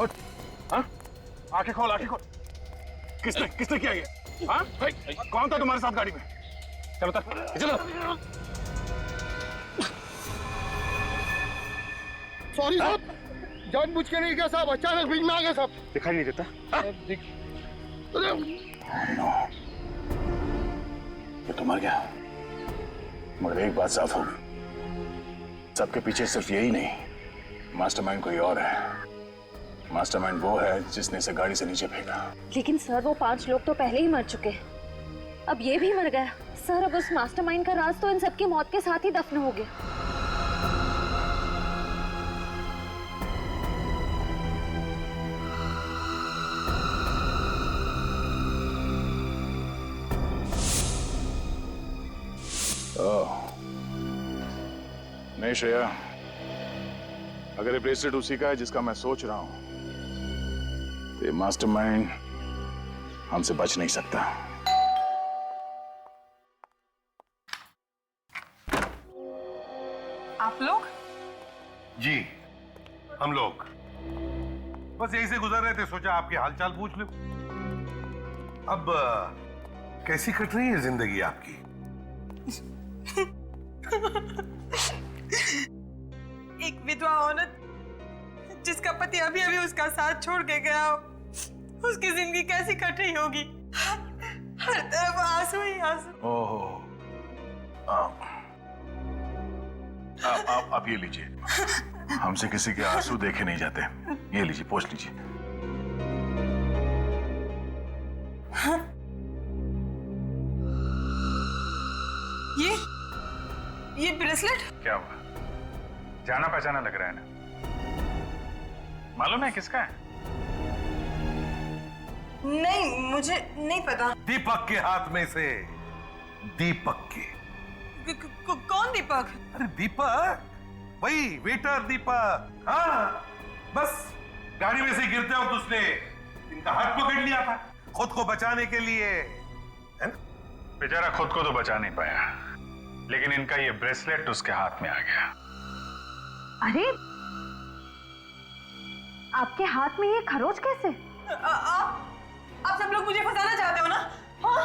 उठ, हाँ? आंखें खोल, आंखें खोल। किसने किसने किया ये? हाँ? कौन था तुम्हारे साथ गाड़ी में? चलो उतर, चलो। सॉरी साहब, जानबूझ के नहीं किया साहब, अचानक बीच में आ गया साहब। दिखाई नहीं देता? ये तो मर गया, मगर एक बात साफ होगी, सबके पीछे सिर्फ यही नहीं, मास्टरमाइंड कोई और है। मास्टरमाइंड वो है जिसने इसे गाड़ी से नीचे फेंका। लेकिन सर वो 5 लोग तो पहले ही मर चुके, अब ये भी मर गया। सर अब उस मास्टरमाइंड का राज तो इन सबकी मौत के साथ ही दफन हो गया। नहीं श्रेया, अगर ये ब्रेसलेट उसी का है जिसका मैं सोच रहा हूं, तो ये मास्टरमाइंड हमसे बच नहीं सकता। आप लोग? जी, हम लोग बस यहीं से गुजर रहे थे, सोचा आपके हालचाल पूछ लूं। अब कैसी कट रही है जिंदगी आपकी? एक विधवा औरत जिसका पति अभी अभी उसका साथ छोड़ के गया, उसकी जिंदगी कैसी कट रही होगी? हर तरफ आंसू ही आंसू। ओहो, आप ये लीजिए, हमसे किसी के आंसू देखे नहीं जाते। ये लीजिए, पोंछ लीजिए। ये ब्रेसलेट क्या हुआ? जाना पहचाना लग रहा है ना? मालूम है किसका है? नहीं, मुझे नहीं पता। दीपक के हाथ में से। दीपक के। कौन दीपक? अरे दीपक, वही वेटर दीपक। हाँ, बस गाड़ी में से गिरते हो तो उसने इनका हाथ पकड़ लिया था खुद को बचाने के लिए, है ना? बेचारा खुद को तो बचा नहीं पाया, लेकिन इनका ये ब्रेसलेट उसके हाथ में आ गया। अरे आपके हाथ में ये खरोच कैसे? आप सब लोग मुझे फंसाना चाहते हो ना? हाँ?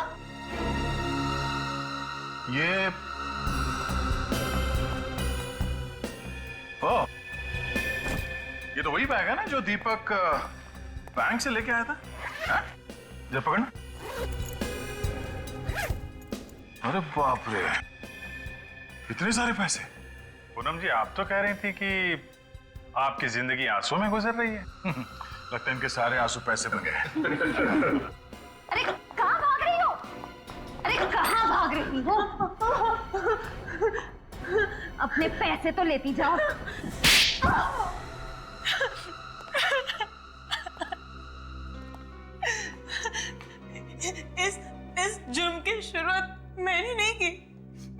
ये तो वही बैग है ना जो दीपक बैंक से लेके आया था। जब पकड़ना। अरे बाप रे, इतने सारे पैसे। पूनम जी, आप तो कह रही थी कि आपकी जिंदगी आंसू में गुजर रही है। लगता है इनके सारे आंसू पैसे बन गए। अरे कहाँ भाग रही हो? अरे कहाँ भाग रही हो? अपने पैसे तो लेती जाओ। इस जुर्म की शुरुआत मैंने नहीं की।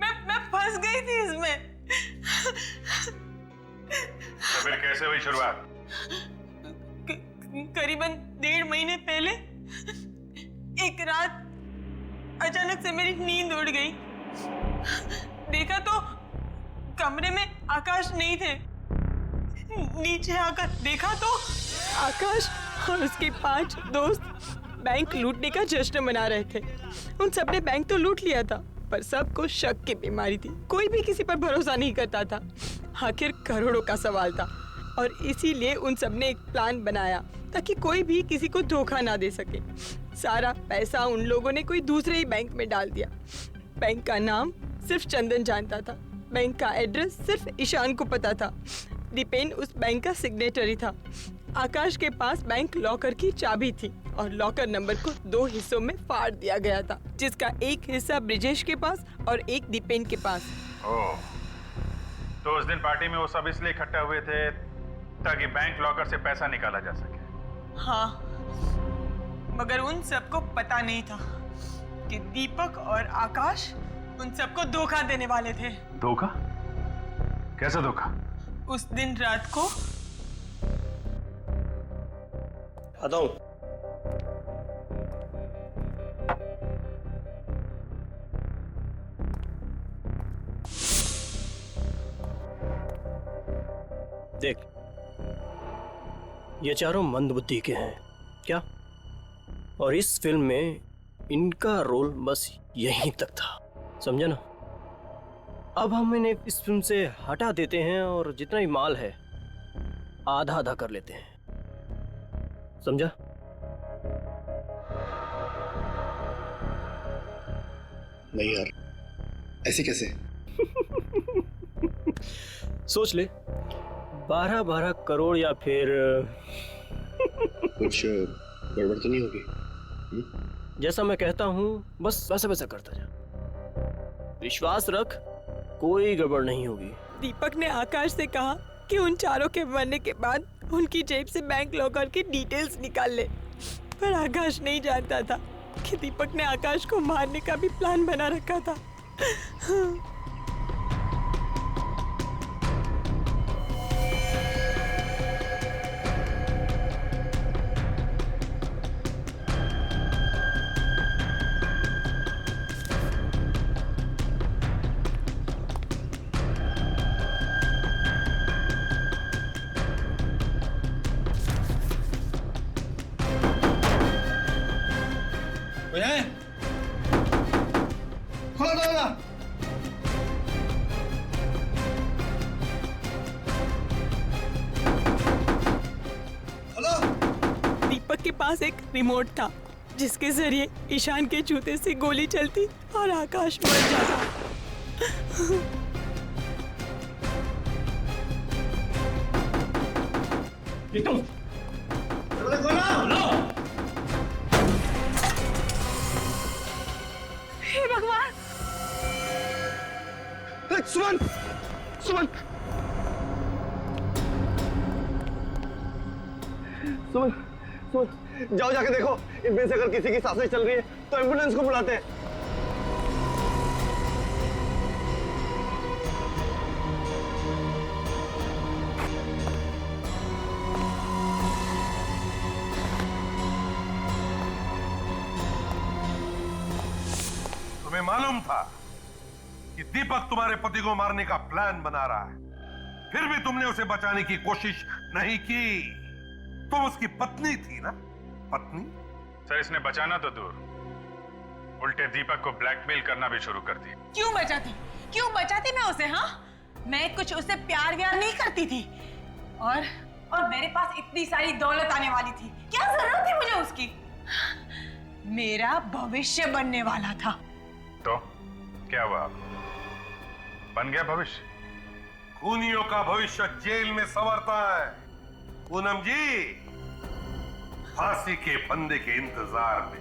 मैं फंस गई थी इसमें। तो फिर कैसे हुई शुरुआत? करीबन 1.5 महीने पहले एक रात अचानक से मेरी नींद उड़ गई। देखा तो कमरे में आकाश नहीं थे। नीचे आकर देखा तो आकाश और उसके 5 दोस्त बैंक लूटने का जश्न मना रहे थे। उन सबने बैंक तो लूट लिया था, पर सबको शक की बीमारी थी। कोई भी किसी पर भरोसा नहीं करता था। आखिर करोड़ों का सवाल था और इसीलिए उन सबने एक प्लान बनाया ताकि कोई भी किसी को धोखा ना दे सके। सारा पैसा उन लोगों ने कोई दूसरे ही बैंक में डाल दिया। बैंक का नाम सिर्फ चंदन जानता था, बैंक का एड्रेस सिर्फ ईशान को पता था। दीपेन उस बैंक का सिग्नेटरी था। आकाश के पास बैंक लॉकर की चाबी थी और लॉकर नंबर को 2 हिस्सों में फाड़ दिया गया था, जिसका एक हिस्सा ब्रिजेश के पास और एक दीपेन के पास। ओह, तो उस दिन पार्टी में वो सब इसलिए इकट्ठा हुए थे ताकि बैंक लॉकर से पैसा निकाला जा सके। हाँ, मगर उन सबको पता नहीं था कि दीपक और आकाश उन सबको धोखा देने वाले थे। धोखा? कैसा धोखा? उस दिन रात को आता हूं। देख, ये चारों मंदबुद्धि के हैं क्या? और इस फिल्म में इनका रोल बस यहीं तक था, समझे ना? अब हम इन्हें इस फिल्म से हटा देते हैं और जितना भी माल है आधा आधा कर लेते हैं, समझा? नहीं यार, ऐसे कैसे? सोच ले, 12-12 करोड़ या फिर कुछ गड़बड़ तो नहीं होगी? जैसा मैं कहता हूँ बस वैसा वैसा करता जा, विश्वास रख, कोई गड़बड़ नहीं होगी। दीपक ने आकाश से कहा कि उन चारों के मरने के बाद उनकी जेब से बैंक लॉकर की डिटेल्स निकाल ले, पर आकाश नहीं जानता था कि दीपक ने आकाश को मारने का भी प्लान बना रखा था। दीपक के पास एक रिमोट था जिसके जरिए ईशान के जूते से गोली चलती और आकाश मर जाता। हे भगवान! सुमन, सुमन, सुमन, सुमन, जाओ जाके देखो, इनमें से अगर किसी की सांसें चल रही है तो एम्बुलेंस को बुलाते हैं। तुम्हें मालूम था कि दीपक तुम्हारे पति को मारने का प्लान बना रहा है, फिर भी तुमने उसे बचाने की कोशिश नहीं की। तुम उसकी पत्नी थी ना? पत्नी? सर, इसने बचाना तो दूर, उल्टे दीपक को ब्लैकमेल करना भी शुरू कर दिया। क्यों बचाती? क्यों बचाती मैं उसे? हाँ, मैं कुछ उसे प्यार व्यार नहीं करती थी, और मेरे पास इतनी सारी दौलत आने वाली थी, क्या जरूरत थी मुझे उसकी? मेरा भविष्य बनने वाला था। तो क्या हुआ? बन गया भविष्य? खूनियों का भविष्य जेल में संवरता है पूनम जी, फांसी के फंदे के इंतजार में।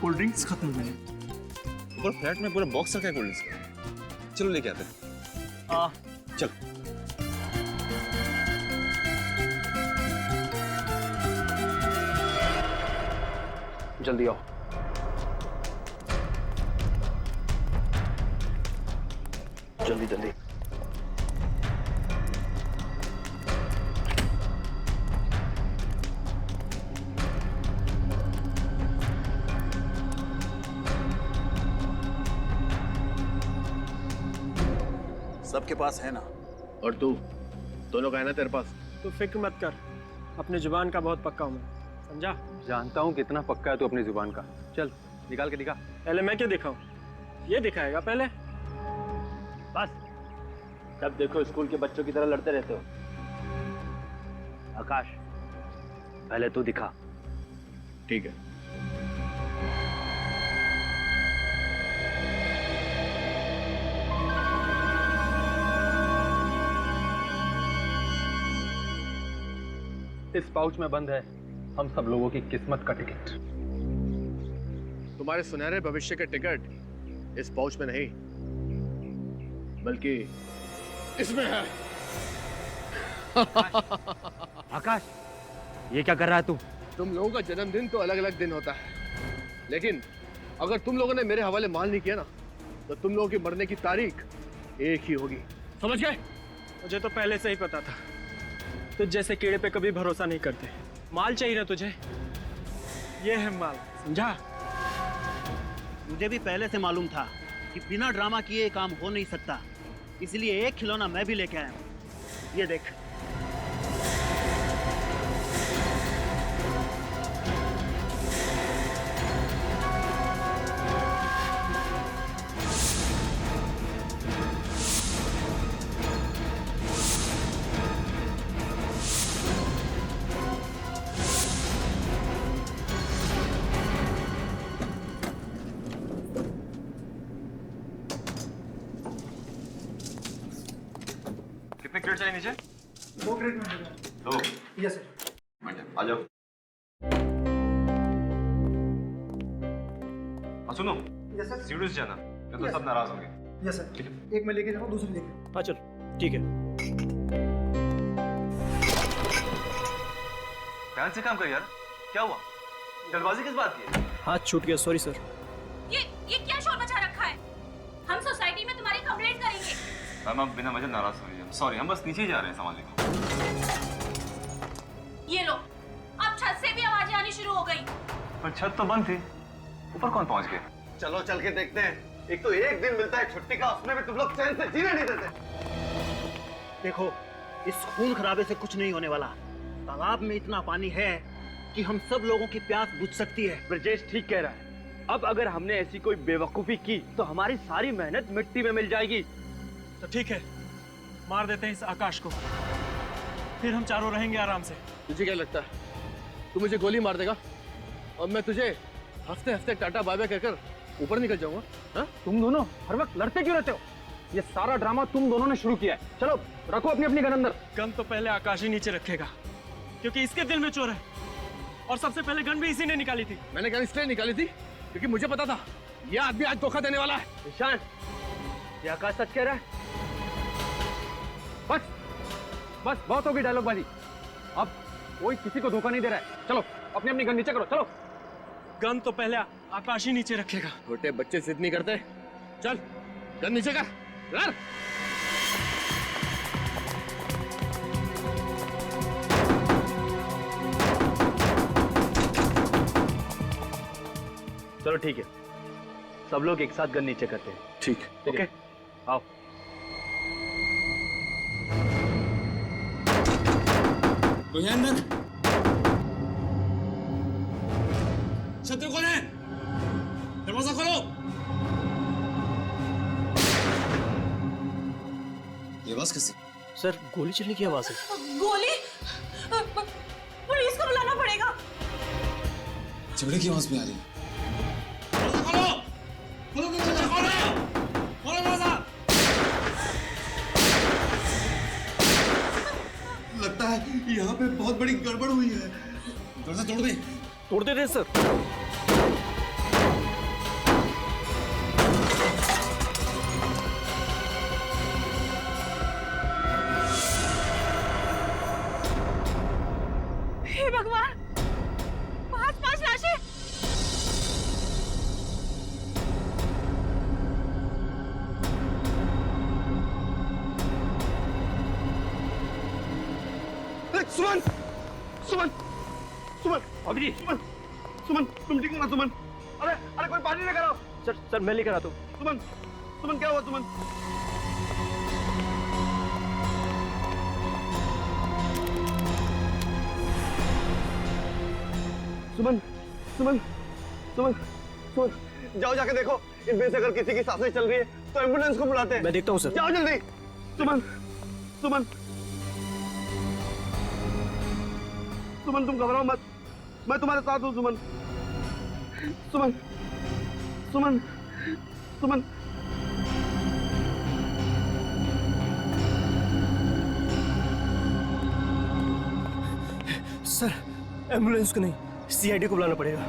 कोल्ड ड्रिंक्स खत्म हुए और फ्लैट में पूरा बॉक्स रखा है कोल्ड ड्रिंक्स का। चलो लेके आते हैं। चल। जल्दी आओ। जल्दी जल्दी। सबके पास है ना, और तू दोनों का है ना तेरे पास? तू फिक्र मत कर, अपनी जुबान का बहुत पक्का हूँ मैं, समझा? जानता हूँ कितना पक्का है तू अपनी जुबान का। चल निकाल के दिखा। पहले मैं क्यों दिखाऊं? ये दिखाएगा पहले। बस तब देखो स्कूल के बच्चों की तरह लड़ते रहते हो। आकाश पहले तू दिखा। ठीक है। इस पाउच में बंद है हम सब लोगों की किस्मत का टिकट। तुम्हारे सुनहरे भविष्य के टिकट इस पाउच में नहीं बल्कि इसमें है। आकाश ये क्या कर रहा है तू? तुम लोगों का जन्मदिन तो अलग अलग दिन होता है, लेकिन अगर तुम लोगों ने मेरे हवाले माल नहीं किया ना तो तुम लोगों की मरने की तारीख एक ही होगी, समझ गए? मुझे तो पहले से ही पता था। तुझ जैसे कीड़े पे कभी भरोसा नहीं करते। माल चाहिए ना तुझे? ये है माल, समझा? मुझे भी पहले से मालूम था कि बिना ड्रामा किए ये काम हो नहीं सकता, इसलिए एक खिलौना मैं भी लेके आया हूँ। ये देख। कितने क्रेट चाहिए नीचे? 2 क्रेट में देगा। 2? Yes sir. आ जाओ। सुनो, यस सर। सीरियस जाना, नहीं तो Yes. सब नाराज होंगे। Yes sir. एक मैं लेके जाऊँ, दूसरी लेके। हाँ चल ठीक है। ध्यान से काम कर यार। क्या हुआ? जल्दबाजी किस बात की? हाथ छूट गया, सॉरी सर। ये क्या शोर मचा रखा है? हम सोसाइटी में तुम्हारी कंप्लेंट करेंगे। मैम आप बिना वजह नाराज हो रही है। सॉरी, हम बस नीचे ही जा रहे हैं सामान लेकर। ये लो, अब छत से भी आवाजें आनी शुरू हो गई। पर छत तो बंद थी, ऊपर कौन पहुंच गए? चलो चल के देखते हैं। एक तो एक दिन मिलता है छुट्टी का, उसमें भी तुम लोग चैन से जीने नहीं देते। देखो इस खून खराबे से कुछ नहीं होने वाला। तालाब में इतना पानी है कि हम सब लोगों की प्यास बुझ सकती है। ब्रजेश ठीक कह रहा है। अब अगर हमने ऐसी कोई बेवकूफी की तो हमारी सारी मेहनत मिट्टी में मिल जाएगी। तो ठीक है, मार देते हैं इस आकाश को, फिर हम चारों रहेंगे आराम से। तुझे क्या लगता है तू मुझे गोली मार देगा और मैं तुझे हंसते हंसते टाटा बाय बाय कहकर ऊपर निकल जाऊंगा? हाँ? तुम दोनों हर वक्त लड़ते क्यों रहते हो? ये सारा ड्रामा तुम दोनों ने शुरू किया है। चलो रखो अपनी अपनी गन अंदर। गन तो पहले आकाश ही नीचे रखेगा, क्योंकि इसके दिल में चोर है। और सबसे पहले गन भी इसी ने निकाली थी। मैंने गन इसलिए निकाली थी क्योंकि मुझे पता था ये आदमी आज धोखा देने वाला है। ईशान, ये आकाश सच कह रहा है? बस बस बहुत होगी डायलॉगबाजी। अब कोई किसी को धोखा नहीं दे रहा है। चलो अपनी अपनी गन नीचे करो। चलो। गन तो पहले आकाश ही नीचे रखेगा। छोटे बच्चे जिद नहीं करते। चल गन नीचे कर। लड़। चलो ठीक है, सब लोग एक साथ गन नीचे करते हैं। ठीक। ओके आओ। शत्रु कौन है? दरवाजा खोलो। ये आवाज कैसी? सर गोली चलने की आवाज है। गोली? पुलिस को बुलाना पड़ेगा। झगड़े की आवाज भी आ रही है। दरवाजा खोलो। खोलो दरवाजा, खोलो। खोलो दरवाजा। लगता है यहाँ पे बहुत बड़ी गड़बड़ हुई है। दरवाजा तोड़ दे। तोड़ देते सर। हे भगवान, 5 लाशें। सुमन, सुमन, सुमन, अभी सुमन, सुमन, तुम ठीक हो ना सुमन? अरे अरे कोई पानी लेकर आओ। सर मैं लेकर आता हूँ। सुमन, सुमन क्या हुआ सुमन? सुमन, सुमन, सुमन, सुमन जाओ जाके देखो, इनमें से अगर किसी की सांसें चल रही है तो एम्बुलेंस को बुलाते हैं। मैं देखता हूँ सर। जाओ जल्दी। सुमन सुमन सुमन तुम घबराओ मत, मैं तुम्हारे साथ हूँ सुमन। सुमन सुमन सुमन सर एम्बुलेंस को नहीं, सीआईडी को बुलाना पड़ेगा।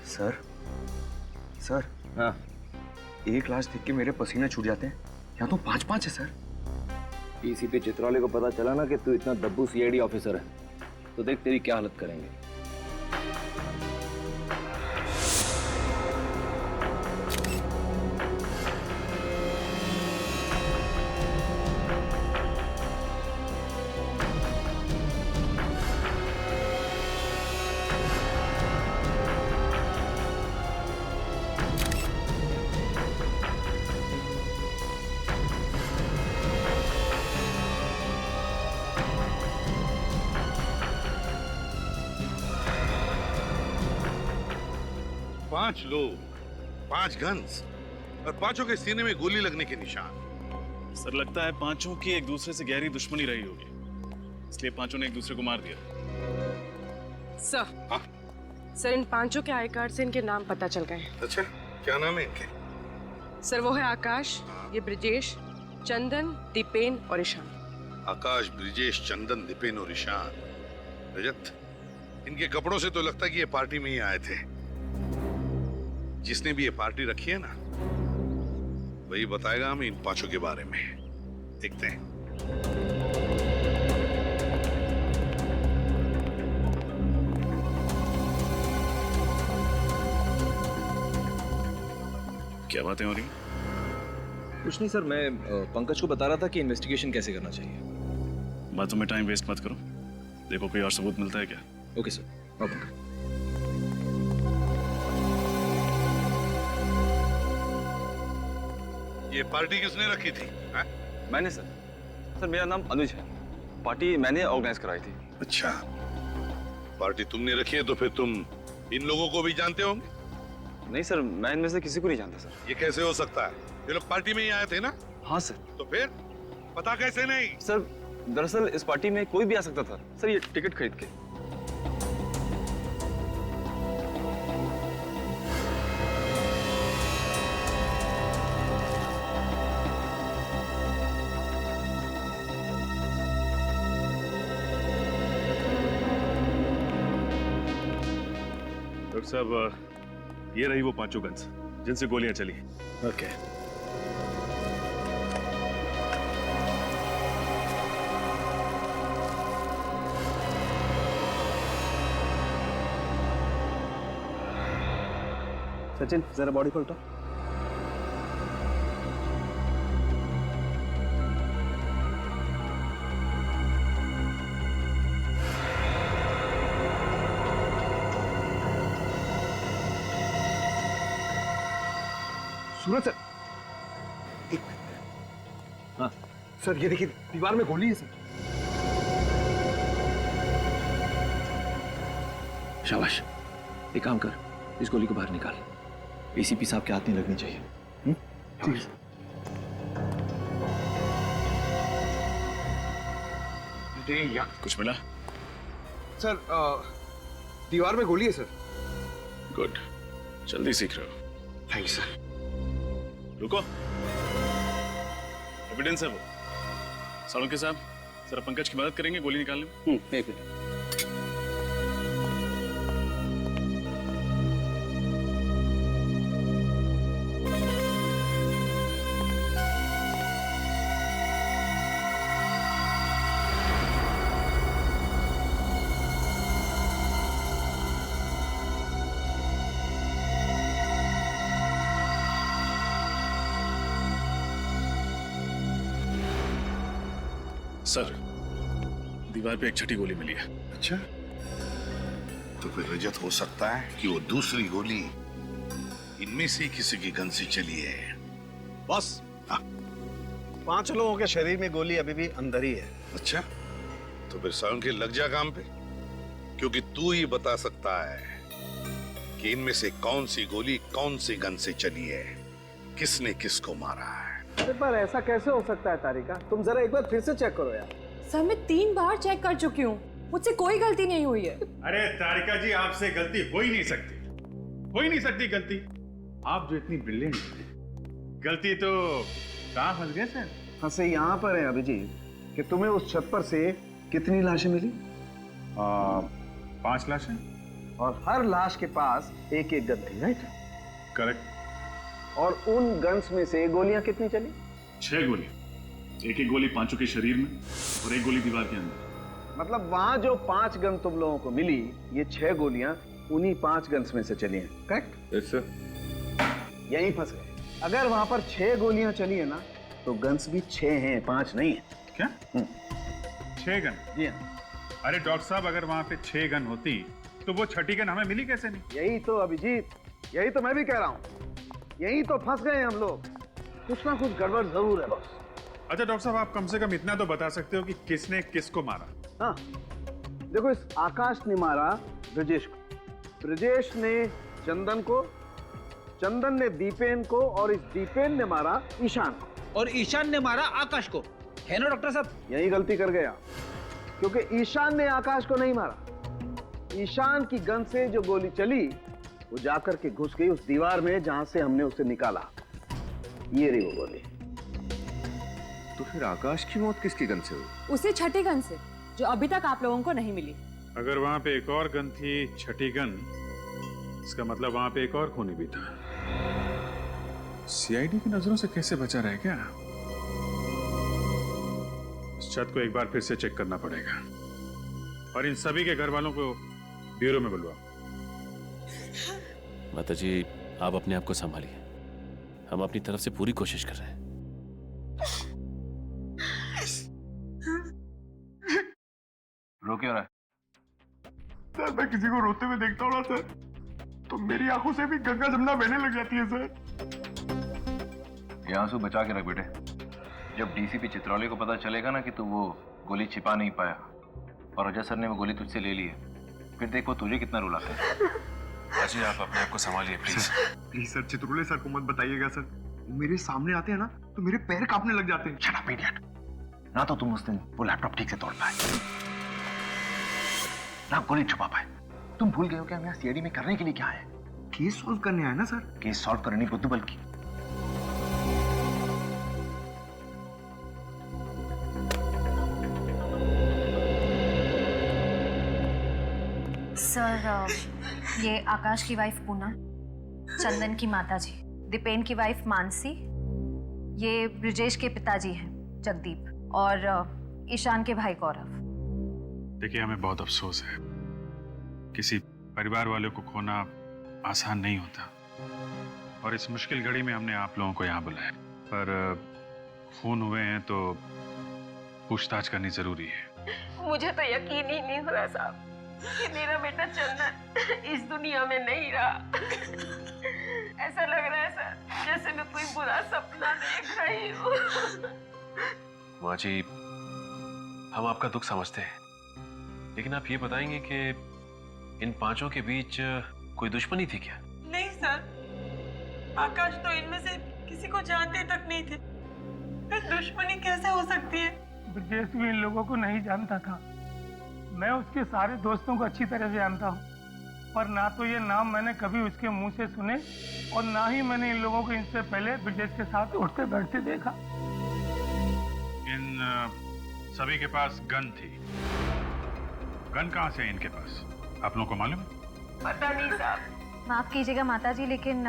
सर सर हाँ, एक लाश देख के मेरे पसीने छूट जाते हैं, यहाँ तो 5-5 है सर। डीसीपी चित्राले को पता चला ना कि तू इतना दब्बू सीआईडी ऑफिसर है, तो देख तेरी क्या हालत करेंगे। पांच लोग, 5 गन्स और पांचों के सीने में गोली लगने के निशान। सर लगता है पांचों की एक दूसरे से गहरी दुश्मनी रही होगी, इसलिए पांचों ने एक दूसरे को मार दिया। सर सर इन पांचों के आई कार्ड से इनके नाम पता चल गए। अच्छा, क्या नाम है इनके? सर वो है आकाश, ये ब्रिजेश, चंदन, दीपेन और ईशान। आकाश, ब्रिजेश, चंदन, दीपेन और ईशान। रजत, इनके कपड़ों से तो लगता है कि ये पार्टी में ही आए थे। जिसने भी ये पार्टी रखी है ना, वही बताएगा हमें इन पांचों के बारे में। देखते हैं। क्या बातें हो रही? कुछ नहीं सर, मैं पंकज को बता रहा था कि इन्वेस्टिगेशन कैसे करना चाहिए। बातों में टाइम वेस्ट मत करो, देखो कोई और सबूत मिलता है क्या। Okay sir. पंकज ये पार्टी किसने रखी थी? मैंने सर। सर मेरा नाम अनुज है, पार्टी मैंने ऑर्गेनाइज कराई थी। अच्छा, पार्टी तुमने रखी है तो फिर तुम इन लोगों को भी जानते होंगे? नहीं सर, मैं इनमें से किसी को नहीं जानता सर। ये कैसे हो सकता है? ये लोग पार्टी में ही आए थे ना? हाँ सर। तो फिर पता कैसे नहीं? सर दरअसल इस पार्टी में कोई भी आ सकता था सर, ये टिकट खरीद के। डॉक्टर साहब, ये रही वो पांचों गन्स जिनसे गोलियां चली। ओके। सचिन जरा बॉडी को उठा। सूरज सर, हाँ सर ये देखिए दीवार में गोली है सर। शाबाश, एक काम कर, इस गोली को बाहर निकाल। एसीपी साहब के हाथ नहीं लगनी चाहिए। ठीक है। कुछ मिला? सर दीवार में गोली है सर। गुड, जल्दी सीख रहे हो। Thank you sir. रुको, एविडेंस है वो। सालुंके साहब, जरा पंकज की मदद करेंगे गोली निकालने में? एक मिनट। सर, दीवार पे एक छठी गोली मिली है। अच्छा, तो फिर रजत हो सकता है कि वो दूसरी गोली इनमें से किसी की गन से चली है। बॉस, 5 लोगों के शरीर में गोली अभी भी अंदर ही है। अच्छा, तो फिर साउंड के लग जा काम पे, क्योंकि तू ही बता सकता है कि इनमें से कौन सी गोली कौन सी गन से चली है, किसने किसको मारा है। अरे पर ऐसा कैसे हो सकता है तारिका? तुम जरा एक बार फिर से चेक करो यार। सर मैं 3 बार चेक कर चुकी हूँ, मुझसे कोई गलती नहीं हुई है। अरे तारिका जी, आपसे गलती हो ही नहीं सकती, हो ही नहीं सकती गलती। आप जो इतनी ब्रिलियंट हैं, गलती तो कहाँ फंस गए सर? फंसे यहाँ पर है अभिजीत कि तुम्हें उस छत पर से कितनी लाशें मिली? 5 लाशें, और हर लाश के पास एक एक गन थी, राइट? करेक्ट। और उन गन्स में से गोलियां कितनी चली? 6 गोली, एक एक गोली पांचों के शरीर में और एक गोली दीवार के अंदर। मतलब वहां जो 5 गन तुम लोगों को मिली, ये 6 गोलियां उन्हीं 5 गन्स में से चली हैं, करेक्ट? Yes sir. यहीं फंस गए। अगर वहां पर 6 गोलियां चली है ना, तो गन्स भी 6 हैं, 5 नहीं है। क्या? 6 गन? जी हाँ। अरे डॉक्टर साहब, अगर वहां पे 6 गन होती तो वो छठी गन हमें मिली कैसे नहीं? यही तो अभिजीत, यही तो मैं भी कह रहा हूँ, यही तो फंस गए हम लोग। कुछ ना कुछ गड़बड़ जरूर है बॉस। अच्छा डॉक्टर साहब, आप कम से कम इतना तो बता सकते हो कि किसने किसको मारा? हाँ देखो, इस आकाश ने मारा ब्रजेश को, ब्रजेश ने चंदन को, चंदन ने दीपेन को, और इस दीपेन ने मारा ईशान को, और ईशान ने मारा आकाश को, है ना डॉक्टर साहब? यही गलती कर गया, क्योंकि ईशान ने आकाश को नहीं मारा। ईशान की गन से जो गोली चली वो जाकर के घुस गई उस दीवार में जहां से हमने उसे निकाला। ये रही वो गोली। तो फिर आकाश की मौत किसकी गन से हुई? उसे छठी गन से, जो अभी तक आप लोगों को नहीं मिली। अगर वहां पे एक और गन थी, छठी गन, इसका मतलब वहां पे एक और खूनी भी था। सीआईडी की नजरों से कैसे बचा रहे क्या? इस छत को एक बार फिर से चेक करना पड़ेगा, और इन सभी के घर वालों को ब्यूरो में बुलवाओ। माताजी, आप अपने आप को संभालिए, हम अपनी तरफ से पूरी कोशिश कर रहे हैं। रो क्यों रहा है? सर मैं किसी को रोते हुए देखता हूँ ना सर, तो मेरी आंखों से भी गंगा जमुना बहने लग जाती है सर। ये आंसू बचा के रख बेटे। जब डीसीपी चित्रौली को पता चलेगा ना कि तू वो गोली छिपा नहीं पाया और अजय सर ने वो गोली तुझसे ले ली है, फिर देख वो तुझे कितना रुलाता है। अजय, आप अपने आप को संभालिए please. Please sir, Chitrole sir को मत बताइएगा सर, वो मेरे सामने आते हैं ना तो मेरे पैर कांपने लग जाते हैं। Shut up idiot. ना तो तुम उस दिन वो लैपटॉप ठीक से तोड़ पाए, ना गोली छुपा पाए। तुम भूल गए हो कि हम यहाँ सीआईडी में करने के लिए क्या है? केस सॉल्व करने आए ना सर। केस सॉल्व करने बुद्धू बल्कि। सर, ये आकाश की वाइफ पूनम, चंदन की माताजी, दीपेन की वाइफ मानसी, ये ब्रजेश के पिताजी हैं जगदीप, और ईशान के भाई गौरव। देखिए, हमें बहुत अफसोस है, किसी परिवार वालों को खोना आसान नहीं होता, और इस मुश्किल घड़ी में हमने आप लोगों को यहाँ बुलाया। पर खून हुए हैं तो पूछताछ करनी जरूरी है। मुझे तो यकीन ही नहीं हो रहा साहब कि मेरा बेटा चंदन इस दुनिया में नहीं रहा। ऐसा लग रहा है सर जैसे मैं कोई बुरा सपना देख रही हूँ। माँ जी, हम आपका दुख समझते हैं, लेकिन आप ये बताएंगे कि इन पांचों के बीच कोई दुश्मनी थी क्या? नहीं सर, आकाश तो इनमें से किसी को जानते तक नहीं थे, फिर दुश्मनी कैसे हो सकती है? ब्रजेश भी इन लोगों को नहीं जानता था। मैं उसके सारे दोस्तों को अच्छी तरह से जानता हूँ, पर ना तो ये नाम मैंने कभी उसके मुंह से सुने, और ना ही मैंने इन लोगों को इनसे पहले ब्रजेश के साथ उठते बैठते देखा। इन सभी के पास गन थी। गन कहाँ से है इनके पास, आप लोगों को मालूम है? पता नहीं साहब। माफ कीजिएगा माताजी, लेकिन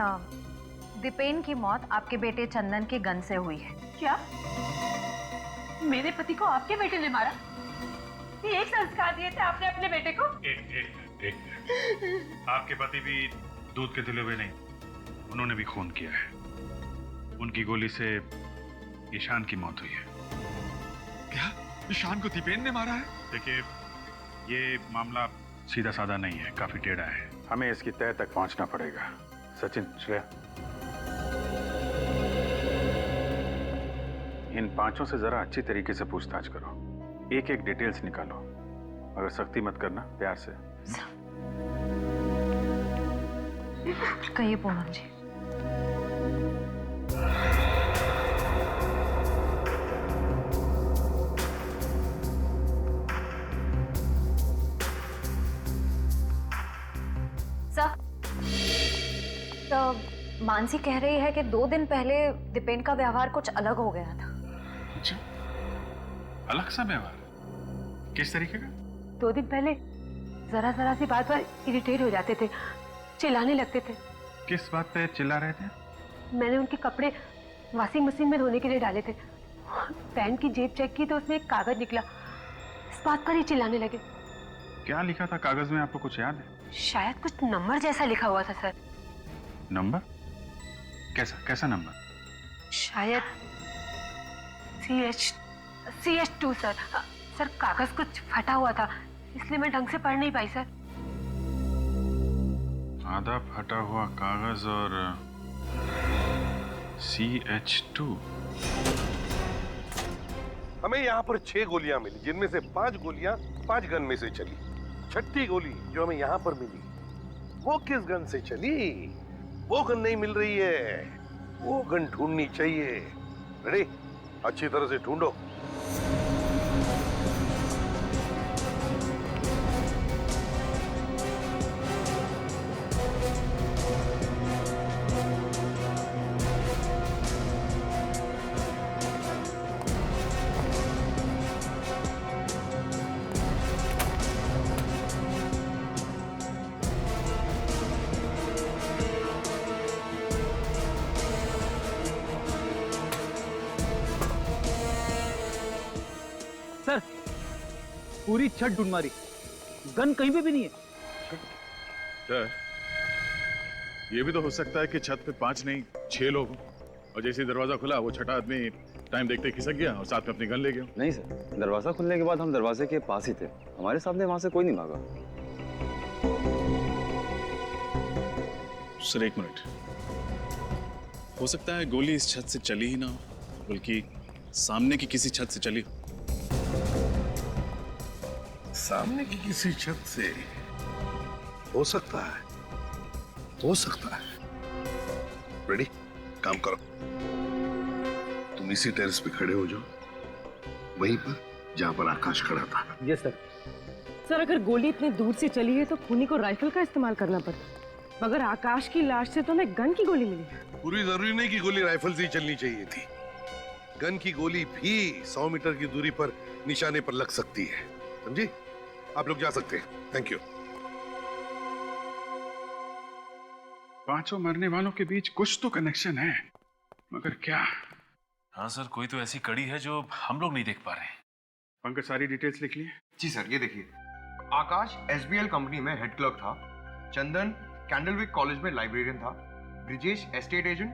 दीपेन की मौत आपके बेटे चंदन के गन से हुई है। क्या? मेरे पति को आपके बेटे ने मारा? ये एक संस्कार दिए थे आपने अपने बेटे को? एक आपके पति भी दूध के धुले हुए नहीं, उन्होंने भी खून किया है। उनकी गोली से ईशान की मौत हुई है। क्या ईशान को दीपेन ने मारा है? देखिए, ये मामला सीधा साधा नहीं है, काफी टेढ़ा है। हमें इसकी तह तक पहुंचना पड़ेगा। सचिन, श्रेया। इन पांचों से जरा अच्छी तरीके से पूछताछ करो, एक एक डिटेल्स निकालो, अगर सख्ती मत करना, प्यार से। कहिए पूनम जी। तो मानसी कह रही है कि 2 दिन पहले दीपेन का व्यवहार कुछ अलग हो गया था। अच्छा, अलग सा व्यवहार? किस तरीके का? 2 दिन पहले जरा जरा सी बात पर इरिटेट हो जाते थे, चिल्लाने लगते थे। किस बात पे चिल्ला रहे थे? मैंने उनके कपड़े वॉशिंग मशीन में धोने के लिए डाले थे, पैंट की जेब चेक की तो उसमें एक कागज निकला, इस बात पर ही चिल्लाने लगे। क्या लिखा था कागज में, आपको कुछ याद है? शायद कुछ नंबर जैसा लिखा हुआ था सर। नंबर? कैसा कैसा नंबर? शायद CH2 सर। सर कागज कुछ फटा हुआ था, इसलिए मैं ढंग से पढ़ नहीं पाई सर। आधा फटा हुआ कागज और CH2। हमें यहाँ पर 6 गोलियां मिली, जिनमें से 5 गोलियां 5 गन में से चली। 6ठी गोली जो हमें यहाँ पर मिली, वो किस गन से चली? वो गन नहीं मिल रही है, वो गन ढूंढनी चाहिए। रेडी? अच्छी तरह से ढूंढो। सर पूरी छत ढूंढ मारी, गन कहीं पे भी नहीं है। सर, ये भी तो हो सकता है कि छत पे 5 नहीं 6 लोग हों, और जैसे ही दरवाजा खुला वो छठा आदमी टाइम देखते खिसक गया और साथ में अपनी गन ले गया। नहीं सर, दरवाजा खुलने के बाद हम दरवाजे के पास ही थे, हमारे सामने वहां से कोई नहीं भागा। सर 1 मिनट, हो सकता है गोली इस छत से चली ही ना हो, बल्कि सामने की किसी छत से चली हो। सामने की किसी छत से हो सकता है, हो सकता है। रेडी? काम करो, तुम इसी टेरेस पे खड़े हो जाओ, वहीं पर जहां पर आकाश खड़ा था। Yes sir. सर अगर गोली इतने दूर से चली है तो खूनी को राइफल का इस्तेमाल करना पड़ता, मगर आकाश की लाश से तो हमें गन की गोली मिली। पूरी जरूरी नहीं कि गोली राइफल से ही चलनी चाहिए थी, गन की गोली भी 100 मीटर की दूरी पर निशाने पर लग सकती है, समझी? आप लोग जा सकते हैं, थैंक यू। पांचों मरने वालों के बीच कुछ तो कनेक्शन है, मगर क्या? हाँ सर, कोई तो ऐसी कड़ी है जो हम लोग नहीं देख पा रहे हैं। पंकज सारी डिटेल्स लिख लिए? जी सर, ये देखिए, आकाश SBL कंपनी में हेड क्लर्क था, चंदन कैंडलविक कॉलेज में लाइब्रेरियन था, Brijesh estate agent,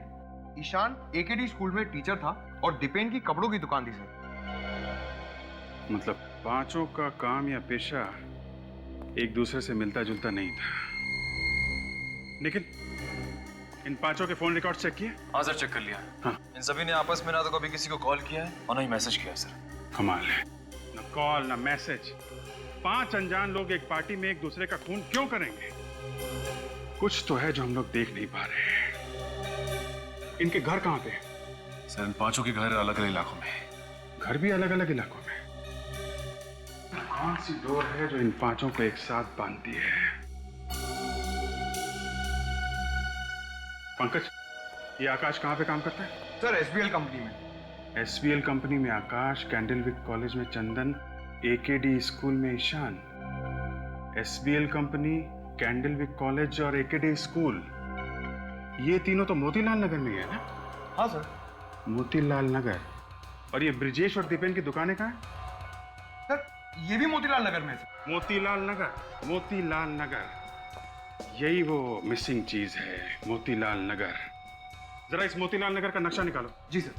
Ishan AKD school में टीचर था और दीपेन की कपड़ों की दुकान थी सर। मतलब पांचों का काम या पेशा एक दूसरे से मिलता जुलता नहीं था। निखिल, इन पांचों के फोन रिकॉर्ड चेक किए? हाँ सर, चेक कर लिया। हाँ। इन सभी ने आपस में ना तो कभी किसी को कॉल किया है और ना ही मैसेज किया है सर। कमाल है, ना कॉल ना मैसेज। 5 अनजान लोग एक पार्टी में एक दूसरे का खून क्यों करेंगे? कुछ तो है जो हम लोग देख नहीं पा रहे हैं। इनके घर कहाँ पे? सर इन पांचों के घर अलग अलग इलाकों में। घर भी अलग अलग इलाकों में? कौन सी डोर है जो इन पांचों को एक साथ बांधती है? पंकज, ये आकाश कहाँ पे काम करता है? सर SBL कंपनी में। SBL कंपनी में आकाश, कैंडलविक कॉलेज में चंदन, AKD स्कूल में Ishan. SBL company, Candlewick college और AKD स्कूल, ये तीनों तो मोतीलाल नगर में है ना? हाँ सर। मोतीलाल नगर। और ये ब्रिजेश और दीपेन की दुकानें कहाँ हैं? सर ये भी मोतीलाल नगर में है। मोतीलाल नगर, मोतीलाल नगर, यही वो मिसिंग चीज है, मोतीलाल नगर। जरा इस मोतीलाल नगर का नक्शा निकालो। जी sir.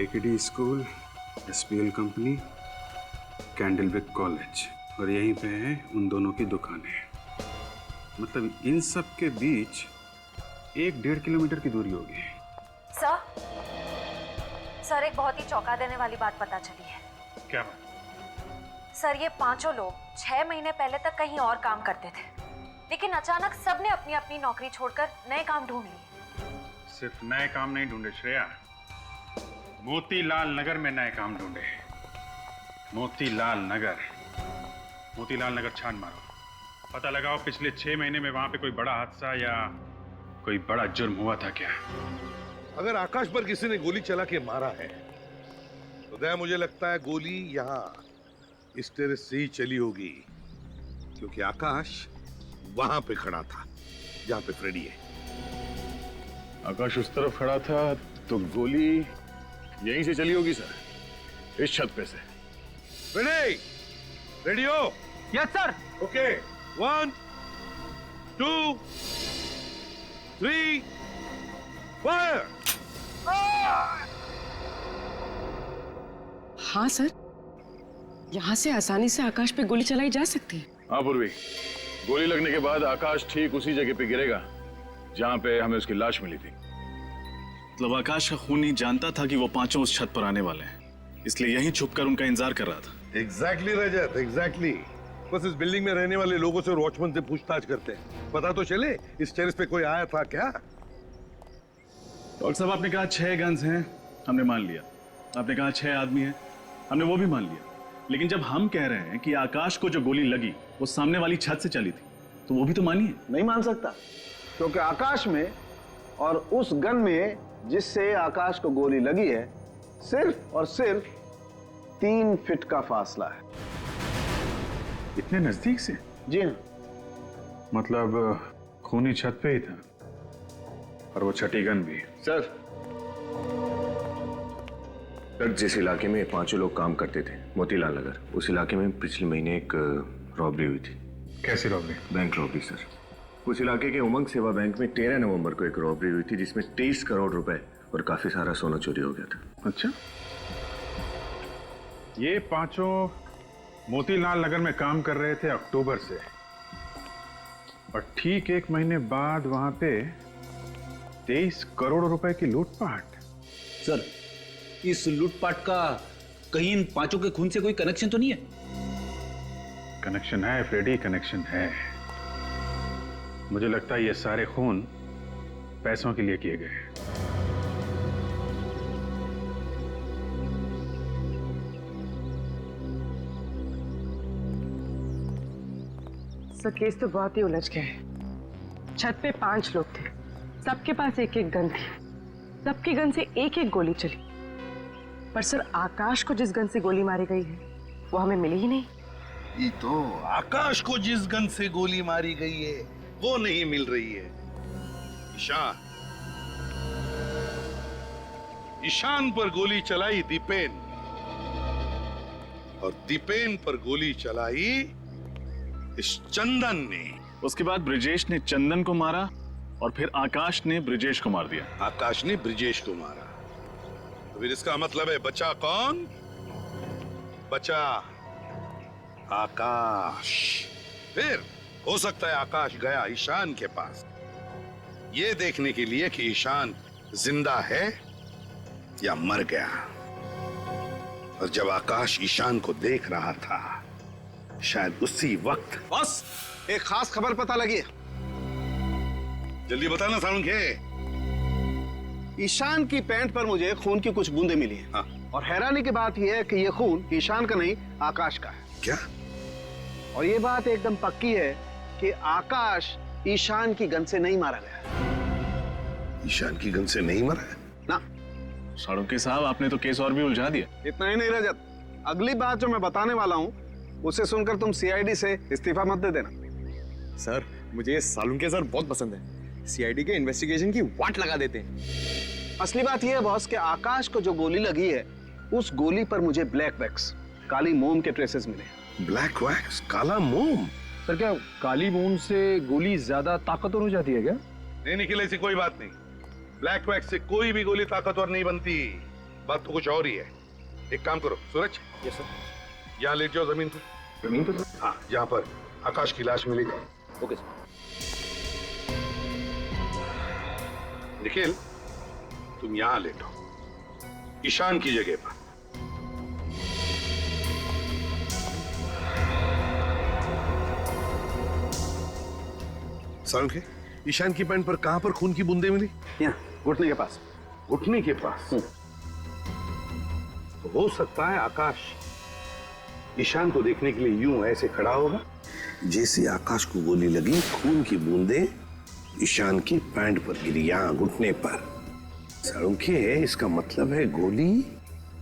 AKD school, SBL company, Candlewick college, और यहीं पे है उन दोनों की दुकानें। मतलब इन सब के बीच 1-1.5 किलोमीटर की दूरी होगी। सर एक बहुत ही चौंका देने वाली बात पता चली है। क्या बात? सर ये पांचों लोग 6 महीने पहले तक कहीं और काम करते थे, लेकिन अचानक सबने अपनी अपनी नौकरी छोड़कर नए काम ढूंढ लिए। सिर्फ नए काम नहीं ढूंढे श्रेया, मोतीलाल नगर में नए काम ढूंढे। मोतीलाल नगर छान मारो, पता लगाओ पिछले 6 महीने में वहां पे कोई बड़ा हादसा या कोई बड़ा जुर्म हुआ था क्या। अगर आकाश पर किसी ने गोली चला के मारा है तो दया मुझे लगता है गोली यहाँ इस टेरेस से ही चली होगी, क्योंकि आकाश वहां पे खड़ा था जहां पे फ्रेडी है। आकाश उस तरफ खड़ा था तो गोली यहीं से चली होगी सर, इस छत पे से। फ्रेडी, रेडी हो? Yes sir. Okay, 1 2 3 fire. हाँ सर, यहाँ से आसानी से आकाश पे गोली चलाई जा सकती है। हाँ पूर्वी, गोली लगने के बाद आकाश ठीक उसी जगह पे गिरेगा जहाँ पे हमें उसकी लाश मिली थी। मतलब आकाश का खूनी जानता था कि वो पांचों उस छत पर आने वाले हैं, इसलिए यहीं छुपकर उनका इंतजार कर रहा था। एग्जैक्टली रजत, एग्जैक्टली। बस इस बिल्डिंग में रहने वाले लोगों से और वॉचमैन से पूछताछ करते हैं, पता तो चले इस टेरेस पे कोई आया था क्या। डॉक्टर साहब आपने कहा 6 गन्स हैं, हमने मान लिया। आपने कहा 6 आदमी हैं, हमने वो भी मान लिया। लेकिन जब हम कह रहे हैं कि आकाश को जो गोली लगी वो सामने वाली छत से चली थी, तो वो भी तो मानिए। नहीं मान सकता, क्योंकि आकाश में और उस गन में जिससे आकाश को गोली लगी है सिर्फ और सिर्फ 3 फीट का फासला है। इतने नजदीक से? जी हाँ। मतलब खूनी छत पे ही था और वो छठी गन भी। सर जिस इलाके में 5 लोग काम करते थे, मोतीलाल नगर, उस इलाके में पिछले महीने एक रॉबरी हुई थी। कैसी रॉबरी? Bank robbery sir. उस इलाके के उमंग सेवा बैंक में 13 नवंबर को एक रॉबरी हुई थी जिसमें 23 करोड़ रुपए और काफी सारा सोना चोरी हो गया था। अच्छा, ये 5 मोतीलाल नगर में काम कर रहे थे अक्टूबर से, और ठीक 1 महीने बाद वहां पे 23 करोड़ रुपए की लूटपाट। सर, इस लूटपाट का कहीं इन 5 के खून से कोई कनेक्शन तो नहीं है? कनेक्शन है फ्रेडी, कनेक्शन है। मुझे लगता है ये सारे खून पैसों के लिए किए गए हैं। सर केस तो बहुत ही उलझ गया है। छत पे 5 लोग थे, सबके पास 1-1 गन थी, सबकी गन से 1-1 गोली चली। पर सर आकाश को जिस गन से गोली मारी गई है वो हमें मिली ही नहीं। ये तो आकाश को जिस गन से गोली मारी गई है वो नहीं मिल रही है। ईशान पर गोली चलाई दीपेन, और दीपेन पर गोली चलाई इस चंदन ने। उसके बाद ब्रिजेश ने चंदन को मारा और फिर आकाश ने ब्रिजेश को मार दिया। आकाश ने ब्रिजेश को मारा, तो फिर इसका मतलब है बचा कौन? बचा आकाश। फिर हो सकता है आकाश गया ईशान के पास ये देखने के लिए कि ईशान जिंदा है या मर गया। और जब आकाश ईशान को देख रहा था, शायद उसी वक्त। बस एक खास खबर पता लगी है। जल्दी बताना सालुंखे। ईशान की पैंट पर मुझे खून की कुछ बूंदें मिली हैं। हाँ। और हैरानी की बात यह है कि यह खून ईशान का नहीं, आकाश का है। क्या? और ये बात एकदम पक्की है कि आकाश ईशान की गन से नहीं मारा गया। ईशान की गन से नहीं मरा है? ना। सालुंखे साहब आपने तो केस और भी उलझा दिया। इतना ही नहीं रजत, अगली बात जो मैं बताने वाला हूँ उसे सुनकर तुम सीआईडी से इस्तीफा मत दे देना। सर मुझे सालुंखे सर बहुत पसंद है, सीआईडी के इन्वेस्टिगेशन की वाट लगा देते हैं। असली बात यह है बॉस कि आकाश को जो गोली लगी है उस गोली पर मुझे ब्लैक वैक्स, काली मोम के ट्रेसेस मिले। ब्लैक वैक्स, काला मोम? सर क्या काली मोम से गोली ज्यादा ताकतवर हो जाती है क्या? नहीं निखिल, ऐसी कोई बात नहीं। ब्लैक वैक्स से कोई भी गोली ताकतवर नहीं बनती। बात तो कुछ और ही है। एक काम करो सूरज। Yes sir. यहाँ लेट जाओ जमीन पर। जमीन पर? हाँ, जहाँ पर आकाश की लाश मिली। Okay sir. निखिल, तुम यहां लेटो, ईशान की जगह पर। सालुंखे, ईशान की पैंट पर कहां पर खून की बूंदें मिली? यहाँ, घुटने के पास। घुटने के पास। तो हो सकता है आकाश ईशान को देखने के लिए यूं ऐसे खड़ा होगा, जैसे आकाश को गोली लगी, खून की बूंदें ईशान की पैंट पर गिरी, यहां घुटने पर। सालुंखे, इसका मतलब है गोली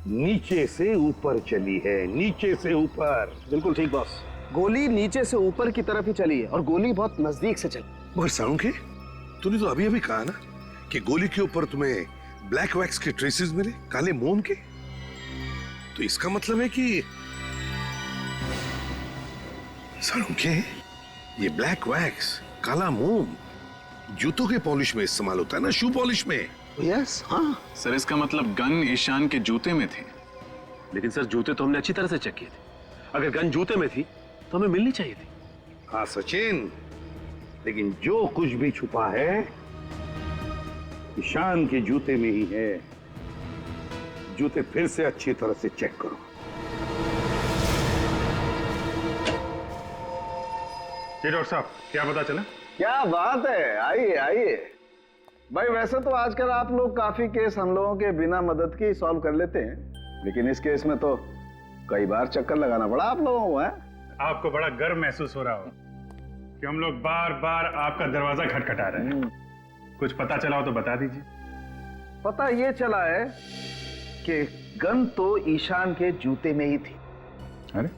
नीचे से ऊपर चली है, नीचे से ऊपर। बिल्कुल ठीक बॉस, गोली नीचे से ऊपर की तरफ ही चली है और गोली बहुत नजदीक से चली। मगर सालुंखे, तूने तो अभी अभी कहा ना कि गोली के ऊपर तुम्हें ब्लैक वैक्स के ट्रेसेस मिले, काले मोम के। तो इसका मतलब है कि सालुंखे, ये ब्लैक वैक्स, काला मोम जूतों के पॉलिश में इस्तेमाल होता है ना, शू पॉलिश में। यस, हाँ सर, इसका मतलब गन ईशान के जूते में थी। लेकिन सर, जूते तो हमने अच्छी तरह से चेक किए थे। अगर गन जूते में थी तो हमें मिलनी चाहिए थी। हाँ सचिन, लेकिन जो कुछ भी छुपा है ईशान के जूते में ही है। जूते फिर से अच्छी तरह से चेक करो। जी डॉक्टर साहब, क्या पता चला? क्या बात है, आइए आइए। भाई वैसे तो आजकल आप लोग काफी केस हम लोगों के बिना मदद के सॉल्व कर लेते हैं, लेकिन इस केस में तो कई बार चक्कर लगाना पड़ा आप लोगों को। है आपको बड़ा गर्व महसूस हो रहा हो कि हम लोग बार बार आपका दरवाजा खटखटा रहे हैं। कुछ पता चला हो तो बता दीजिए। पता ये चला है कि गन तो ईशान के जूते में ही थी। अरे,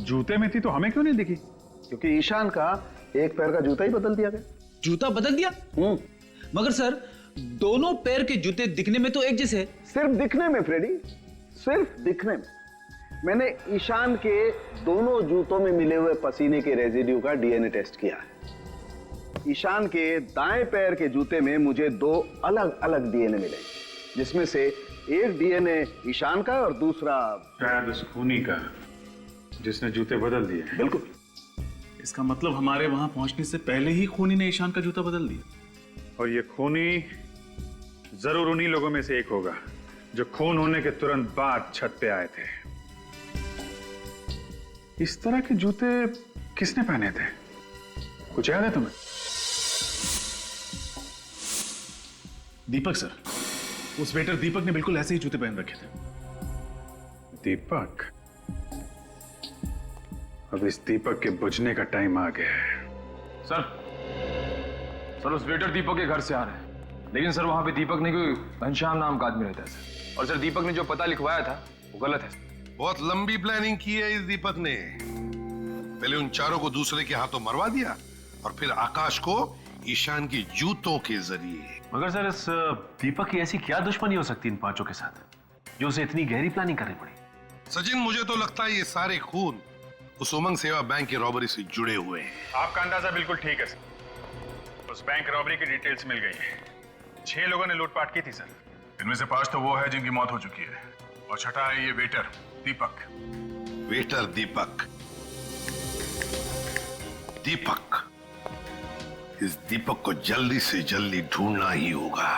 जूते में थी तो हमें क्यों नहीं दिखी? क्योंकि ईशान का एक पैर का जूता ही बदल दिया गया। जूता बदल दिया? मगर सर, दोनों पैर के जूते दिखने में तो एक जैसे है। सिर्फ दिखने में फ्रेडी, सिर्फ दिखने में। मैंने ईशान के दोनों जूतों में मिले हुए पसीने के रेजिड्यू का डीएनए टेस्ट किया है। ईशान के दाएं पैर के जूते में मुझे 2 अलग अलग डीएनए मिले, जिसमें से एक डीएनए ईशान का और दूसरा शायद उस खूनी का जिसने जूते बदल दिए। बिल्कुल। इसका मतलब हमारे वहां पहुंचने से पहले ही खूनी ने ईशान का जूता बदल दिया। और ये खूनी जरूर उन्हीं लोगों में से एक होगा जो खून होने के तुरंत बाद छत पे आए थे। इस तरह के जूते किसने पहने थे? कुछ याद है तुम्हें? दीपक सर, उस वेटर दीपक ने बिल्कुल ऐसे ही जूते पहन रखे थे। दीपक? अब इस दीपक के बुझने का टाइम आ गया है। सर, उस वेटर दीपक के घर से आ रहे हैं, लेकिन सर वहां पे दीपक नहीं, कोई घनश्याम नाम का आदमी रहता है सर। और सर, दीपक ने जो पता लिखवाया था वो गलत है। बहुत लंबी प्लानिंग की है इस दीपक ने। पहले उन चारों को दूसरे के हाथों मरवा दिया और फिर आकाश को ईशान के जूतों के जरिए। मगर सर, इस दीपक की ऐसी क्या दुश्मनी हो सकती है इन 5 के साथ जो उसे इतनी गहरी प्लानिंग करनी पड़ी? सचिन, मुझे तो लगता है ये सारे खून उस उमंग सेवा बैंक की रॉबरी से जुड़े हुए हैं। आपका अंदाजा बिल्कुल ठीक है सर। उस बैंक रॉबरी की डिटेल्स मिल गई है। 6 लोगों ने लूटपाट की थी सर। इनमें से 5 तो वो है जिनकी मौत हो चुकी है, और छठा है ये वेटर दीपक। वेटर दीपक। दीपक, इस दीपक को जल्दी से जल्दी ढूंढना ही होगा।